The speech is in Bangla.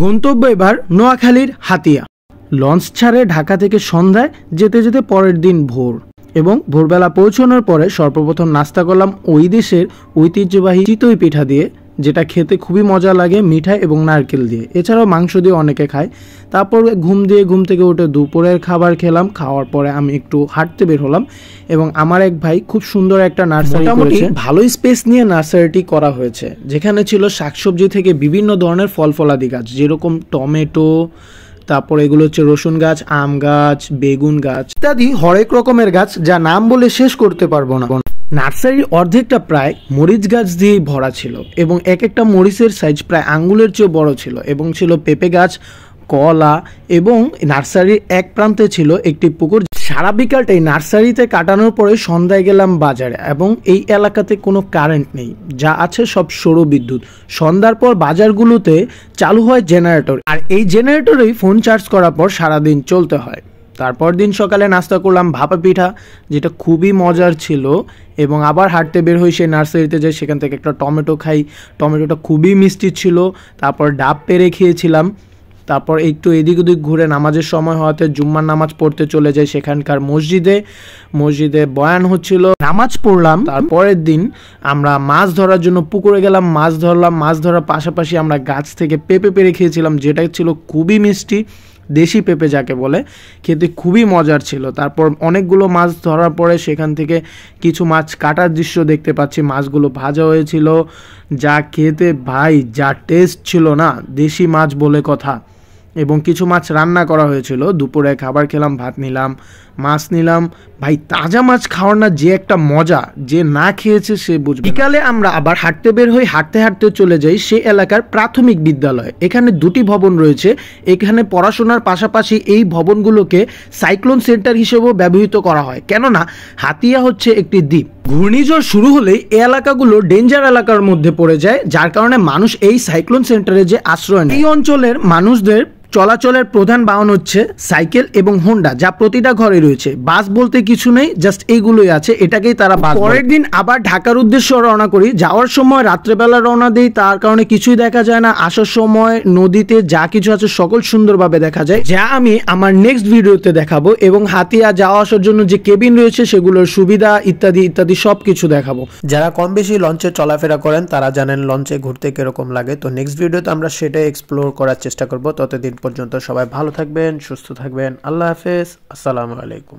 গন্তব্য এবার নোয়াখালীর হাতিয়া। লঞ্চ ছাড়ে ঢাকা থেকে সন্ধ্যায়, যেতে যেতে পরের দিন ভোর। এবং ভোরবেলা পৌঁছানোর পরে সর্বপ্রথম নাস্তা করলাম ওই দেশের ঐতিহ্যবাহী চিতই পিঠা দিয়ে, যেটা খেতে খুবই মজা লাগে মিঠাই এবং নারকেল দিয়ে। এছাড়াও মাংস দিয়ে অনেকে খায়। তারপর ঘুম থেকে উঠে দুপুরের খাবার খেলাম। খাওয়ার পরে আমি একটু হাঁটতে বের হলাম এবং আমার এক ভাই খুব সুন্দর একটা নার্সারি করেছে। ভালোই স্পেস নিয়ে নার্সারিটি করা হয়েছে, যেখানে ছিল শাকসবজি থেকে বিভিন্ন ধরনের ফল ফলাদি গাছ, যেরকম টমেটো, তারপর এগুলো হচ্ছে রসুন গাছ, আম গাছ, বেগুন গাছ ইত্যাদি হরেক রকমের গাছ, যা নাম বলে শেষ করতে পারবো না। নার্সারির অর্ধেকটা প্রায় মরিচ গাছ দিয়েই ভরা ছিল এবং এক একটা মরিচের সাইজ প্রায় আঙ্গুলের চেয়ে বড় ছিল। এবং ছিল পেঁপে গাছ, কলা, এবং নার্সারির এক প্রান্তে ছিল একটি পুকুর। সারা বিকালটাই নার্সারিতে কাটানোর পরে সন্ধ্যায় গেলাম বাজারে। এবং এই এলাকাতে কোনো কারেন্ট নেই, যা আছে সব সৌর বিদ্যুৎ। সন্ধ্যার পর বাজারগুলোতে চালু হয় জেনারেটর, আর এই জেনারেটরেই ফোন চার্জ করার পর সারাদিন চলতে হয়। তারপর দিন সকালে নাস্তা করলাম ভাপা পিঠা, যেটা খুবই মজার ছিল। এবং আবার হাঁটতে বের হই সেই নার্সারিতে, যাই সেখান থেকে একটা টমেটো খাই। টমেটোটা খুবই মিষ্টি ছিল। তারপর ডাব পেড়ে খেয়েছিলাম। তারপর একটু এদিক ওদিক ঘুরে নামাজের সময় হওয়াতে জুম্মার নামাজ পড়তে চলে যাই সেখানকার মসজিদে বয়ান হচ্ছিল, নামাজ পড়লাম। তারপরের দিন আমরা মাছ ধরার জন্য পুকুরে গেলাম, মাছ ধরলাম। মাছ ধরার পাশাপাশি আমরা গাছ থেকে পেঁপে পেড়ে খেয়েছিলাম, যেটা ছিল খুবই মিষ্টি, দেশি পেঁপে যাকে বলে, খেতে খুবই মজার ছিল। তারপর অনেকগুলো মাছ ধরার পরে সেখান থেকে কিছু মাছ কাটার দৃশ্য দেখতে পাচ্ছি। মাছগুলো ভাজা হয়েছিল, যা খেতে ভাই যা টেস্ট ছিল না, দেশি মাছ বলে কথা। এবং কিছু মাছ রান্না করা হয়েছিল। দুপুরে খাবার খেলাম, ভাত নিলাম, মাছ নিলাম। ভাই তাজা মাছ খাওয়ার না যে একটা মজা, যে না খেয়েছে সে বুঝবে। বিকালে আমরা আবার হাঁটতে বের হই। হাঁটতে হাঁটতে চলে যাই সে এলাকার প্রাথমিক বিদ্যালয়। এখানে দুটি ভবন রয়েছে। এখানে পড়াশোনার পাশাপাশি এই ভবনগুলোকে সাইক্লোন সেন্টার হিসেবেও ব্যবহৃত করা হয়, কেননা হাতিয়া হচ্ছে একটি দ্বীপ। ঘূর্ণিঝড় শুরু হলেই এই এলাকাগুলো ডেঞ্জার এলাকার মধ্যে পড়ে যায়, যার কারণে মানুষ এই সাইক্লোন সেন্টারে যে আশ্রয় নেয়। এই অঞ্চলের মানুষদের চলাচলের প্রধান বাহন হচ্ছে সাইকেল এবং হোন্ডা, যা প্রতিটা ঘরে রয়েছে। বাস বলতে কিছু নেই, জাস্ট এইগুলোই আছে, এটাকেই তারা বাস। পরের দিন আবার ঢাকার উদ্দেশ্যে রওনা করি। যাওয়ার সময় রাত্রেবেলা রওনা দিই, তার কারণে কিছুই দেখা যায় না। আসার সময় নদীতে যা কিছু আছে সকল সুন্দরভাবে দেখা যায়, যা আমি আমার নেক্সট ভিডিওতে দেখাবো। এবং হাতিয়া যাওয়া আসার জন্য যে কেবিন রয়েছে সেগুলোর সুবিধা ইত্যাদি ইত্যাদি সব কিছু দেখাবো। যারা কম বেশি লঞ্চে চলাফেরা করেন তারা জানেন লঞ্চে ঘুরতে কিরকম লাগে। তো নেক্সট ভিডিওতে আমরা সেটাই এক্সপ্লোর করার চেষ্টা করবো। ততদিন পর্যন্ত সবাই ভালো থাকবেন, সুস্থ থাকবেন। আল্লাহ হাফেজ, আসসালামু আলাইকুম।